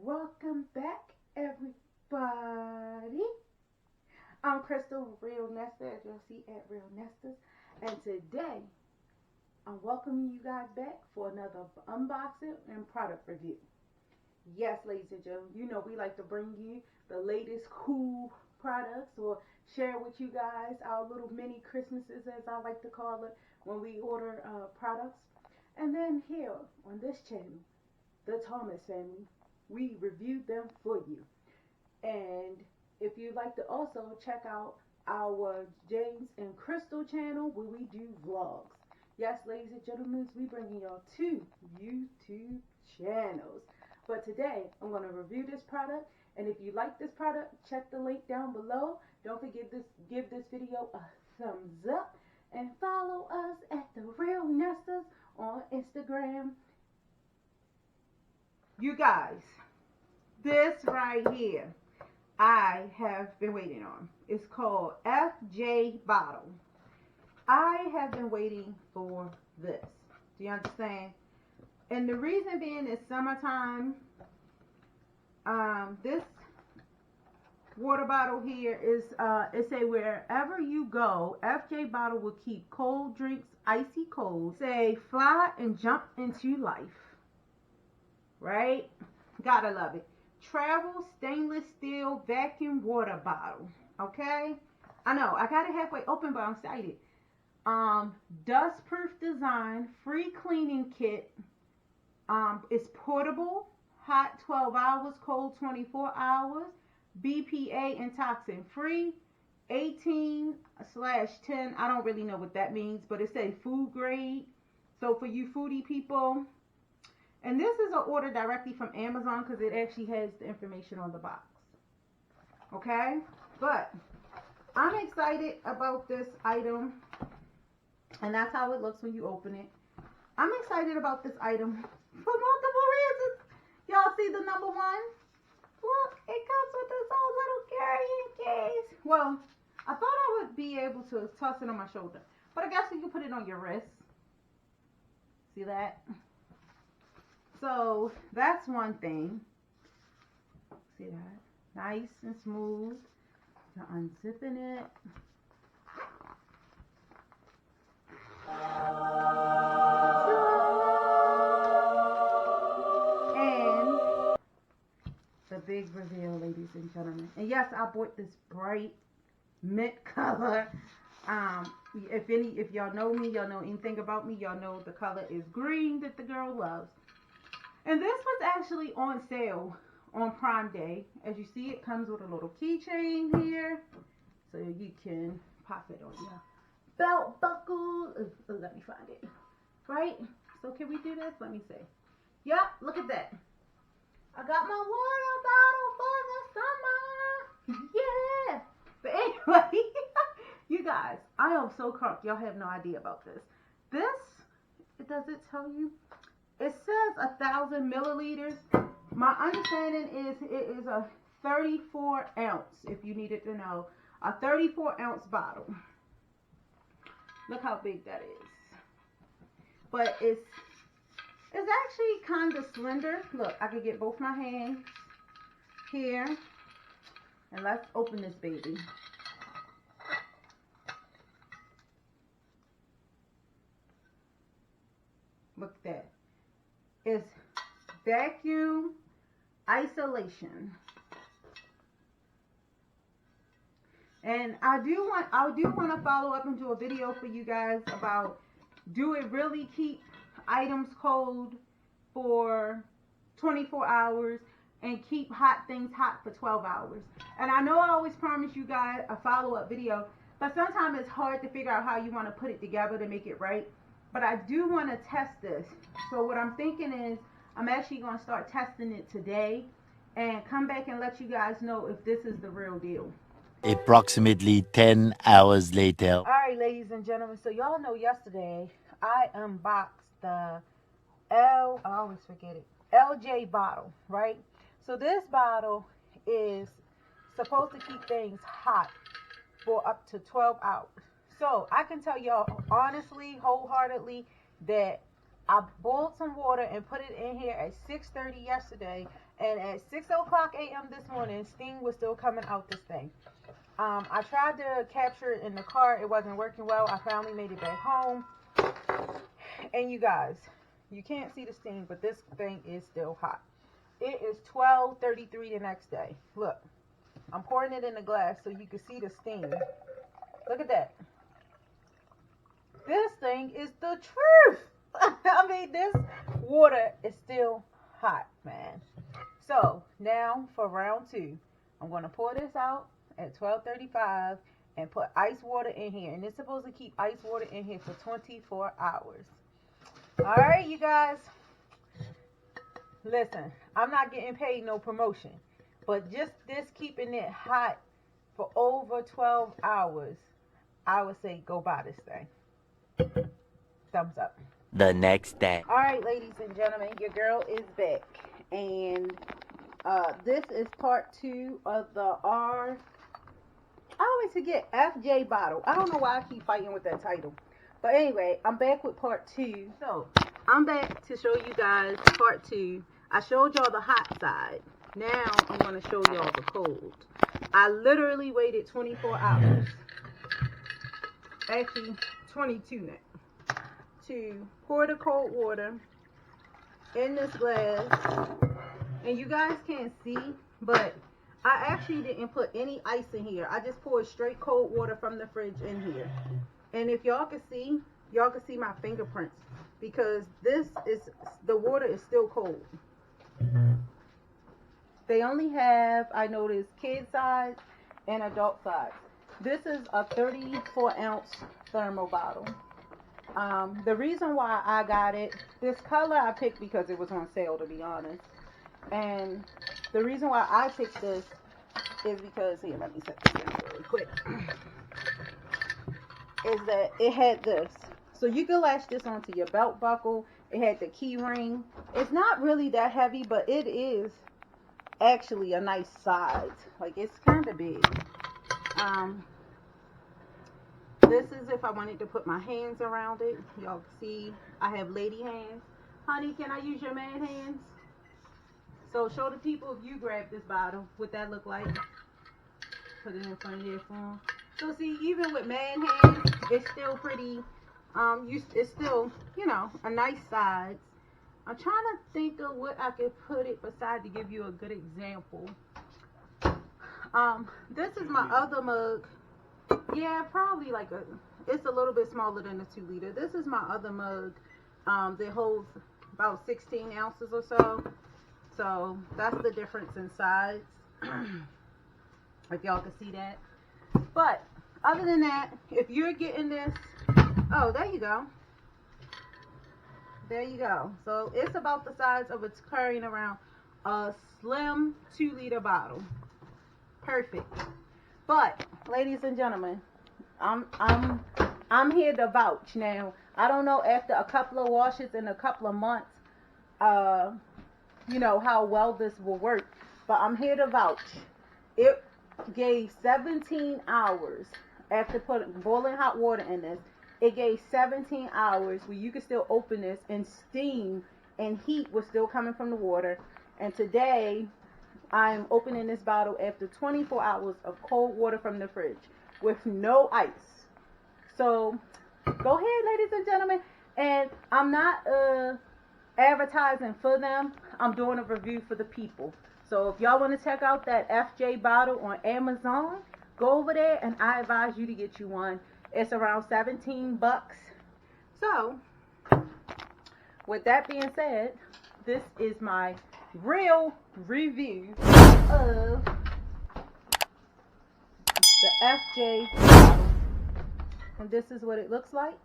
Welcome back, everybody. I'm Crystal, Real Nester, as you'll see at Real Nesters. And today, I'm welcoming you guys back for another unboxing and product review. Yes, ladies and gentlemen, you know we like to bring you the latest cool products or share with you guys our little mini Christmases, as I like to call it, when we order products. And then here on this channel, the Thomas family, we reviewed them for you. And if you'd like to also check out our James and Crystal channel where we do vlogs. Yes, ladies and gentlemen, we bringing y'all 2 YouTube channels. But today, I'm going to review this product. And if you like this product, check the link down below. Don't forget to give this video a thumbs up. And follow us at TheRealNesters on Instagram. You guys, this right here, I have been waiting on. It's called FJbottle. I have been waiting for this. Do you understand? And the reason being is summertime. This water bottle here is, it say wherever you go, FJbottle will keep cold drinks icy cold. Say fly and jump into life. Right? Gotta love it. Travel stainless steel vacuum water bottle. Okay? I know, I got it halfway open, but I'm excited. Dust proof design, free cleaning kit. It's portable, hot 12 hours, cold 24 hours, BPA and toxin free, 18/10. I don't really know what that means, but it says food grade. So for you foodie people, and this is an order directly from Amazon because it actually has the information on the box. Okay? But I'm excited about this item. And that's how it looks when you open it. I'm excited about this item for multiple reasons. Y'all see the number one? Look, it comes with this old little carrying case. Well, I thought I would be able to toss it on my shoulder. But I guess you can put it on your wrist. See that? So that's one thing. See that? Nice and smooth. So unzipping it. And the big reveal, ladies and gentlemen. And yes, I bought this bright mint color. If y'all know me, y'all know anything about me, y'all know the color is green that the girl loves. And this was actually on sale on Prime Day. As you see, it comes with a little keychain here. So you can pop it on your belt buckle. Let me find it. Right? So can we do this? Let me see. Yep, look at that. I got my water bottle for the summer. Yeah. But anyway, you guys, I am so crunk. Y'all have no idea about this. Does it tell you? It says 1,000 milliliters. My understanding is it is a 34 ounce, if you needed to know. A 34 ounce bottle. Look how big that is. But it's actually kind of slender. Look, I can get both my hands here. And let's open this baby. Look at that. It's vacuum isolation. And I do want to follow up and do a video for you guys about, do it really keep items cold for 24 hours and keep hot things hot for 12 hours. And I know I always promise you guys a follow-up video, but sometimes it's hard to figure out how you want to put it together to make it right. But I do want to test this. So what I'm thinking is I'm actually going to start testing it today and come back and let you guys know if this is the real deal. Approximately 10 hours later. All right, ladies and gentlemen. So y'all know yesterday I unboxed the I always forget it, FJbottle, right? So this bottle is supposed to keep things hot for up to 12 hours. So I can tell y'all honestly, wholeheartedly, that I boiled some water and put it in here at 6:30 yesterday, and at 6:00 a.m. this morning, steam was still coming out this thing. I tried to capture it in the car. It wasn't working well. I finally made it back home. And you guys, you can't see the steam, but this thing is still hot. It is 12:33 the next day. Look, I'm pouring it in the glass so you can see the steam. Look at that. This thing is the truth. I mean, this water is still hot, man. So now for round 2, I'm going to pour this out at 12:35 and put ice water in here. And it's supposed to keep ice water in here for 24 hours. All right, you guys. Listen, I'm not getting paid no promotion. But just this keeping it hot for over 12 hours, I would say go buy this thing. Thumbs up. The next day. All right, ladies and gentlemen, your girl is back. And this is part 2 of the I always forget, FJbottle. I don't know why I keep fighting with that title. But anyway, I'm back with part 2. So, I'm back to show you guys part 2. I showed y'all the hot side. Now, I'm going to show y'all the cold. I literally waited 24 hours. Actually, 22 now. To pour the cold water in this glass. And you guys can't see, but I actually didn't put any ice in here. I just poured straight cold water from the fridge in here. And if y'all can see my fingerprints, because the water is still cold. They only have, I noticed, kid size and adult size. This is a 34-ounce thermal bottle. The reason why I got it, this color I picked because it was on sale, to be honest. And the reason why I picked this is because, here, let me set this in really quick, is that it had this. So you can latch this onto your belt buckle. It had the key ring. It's not really that heavy, but it is actually a nice size. Like, it's kind of big. This is if I wanted to put my hands around it. Y'all can see I have lady hands. Honey, can I use your man hands? So show the people if you grab this bottle, what that look like. Put it in front of their phone. So see, even with man hands, it's still pretty, it's still, you know, a nice size. I'm trying to think of what I could put it beside to give you a good example. This is my other mug. Yeah, probably like it's a little bit smaller than the 2 liter. This is my other mug that holds about 16 ounces or so. So that's the difference in size. If y'all can see that. But other than that, if you're getting this, oh, there you go. There you go. So it's about the size of it's carrying around a slim 2 liter bottle. Perfect. But ladies and gentlemen, I'm here to vouch. Now, I don't know after a couple of washes in a couple of months, you know, how well this will work. But I'm here to vouch. It gave 17 hours after putting boiling hot water in this. It gave 17 hours where you could still open this and steam and heat was still coming from the water. And today, I'm opening this bottle after 24 hours of cold water from the fridge with no ice. So, go ahead, ladies and gentlemen. And I'm not advertising for them. I'm doing a review for the people. So, if y'all want to check out that FJbottle on Amazon, go over there and I advise you to get you one. It's around 17 bucks. So, with that being said, this is my real review of the FJ bottle. And this is what it looks like.